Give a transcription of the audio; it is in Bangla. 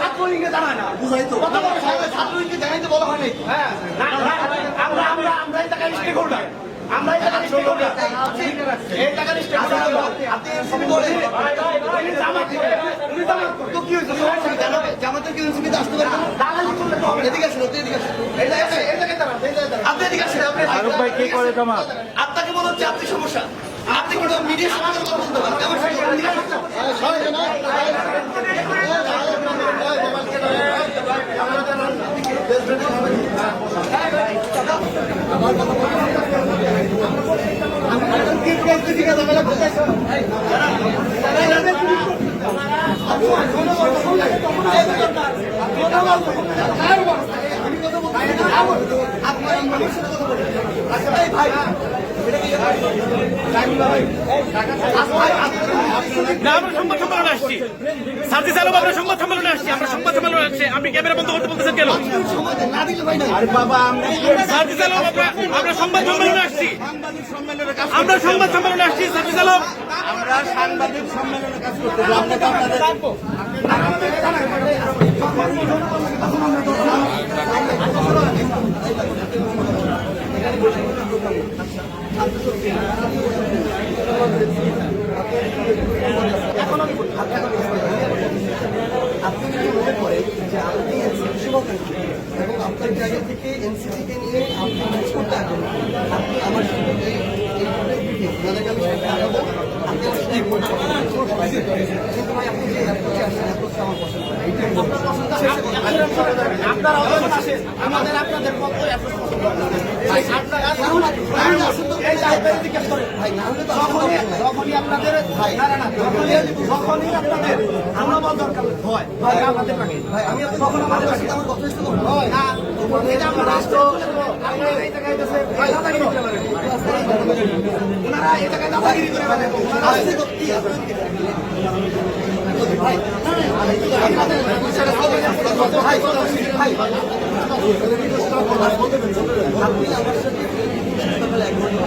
ছাত্রলীগকে জানায় না, ছাত্রলীগকে জানাইতে বলা হয় নাই। আমরা এই টাকার স্টেক হোল্ডার, আমরা এই টাকার স্টেক হোল্ডার, এই টাকার স্টেক হোল্ডার। আপনি এনসিপি করে তো কি হয়েছে? জামাতের কি এনসিপিতে আসতে পারবেন? এদিকে আসেন, এদিকে আসেন, আপনি এদিকে আসেন। আরব ভাই কি করে জামাত? আপনাকে মনে হচ্ছে আপনি সমস্যা, আপনি কিন্তু মিডিয়ার সমাজের কথা বলতে পারেন। আমরা সংবাদ সম্মেলনে আসছি, সার্জিস আলম, আমরা সংবাদ সম্মেলনে আসছি, আমরা সংবাদ সম্মেলনে আসছি। আপনি ক্যামেরা বন্ধ করতে বলতেছেন কেন? সার্জিস আলম, আমরা সংবাদ সম্মেলনে আসছি, আমরা সংবাদ সম্মেলনে আসছি। সার্জিস আলম, আমরা সাংবাদিক সম্মেলনে কাজ করতে আপনি যদি মনে করেন যে আপনি এনসিপি শুভাকাঙ্ক্ষী এবং আপনার জায়গা থেকে এনসিপিকে নিয়ে আপনি কাজ করতে আসবেন, আপনি আমার সঙ্গে ওনাদেরকে আমি সাথে আগাবো, আপনি আমার সাথে কিন্তু ভাই আপনি যে অ্যাপ্রোচে আসছেন, অ্যাপ্রোচটা আমার পছন্দ হয়। আপনার আমাদের আপনাদের মতো অ্যাপ্রোচ পছন্দ হয় না। যখনই আপনাদের আমরা বল দরকার হয় ভাই, আমাদের লাগে ভাই, আমি কখনো আমাদের সাথে আমার যথেষ্ট হয় না। এটা আমরা রাষ্ট্র এই জায়গায় আছে ভাই, দাদাগিরি করে বেড়াবে ওনারা, এই জায়গায় দাদাগিরি করে বেড়াবে আসছে তো কি ভাই, আমাদের ভাই ভাই আপনি আমার সাথে সকালে এক ঘন্টা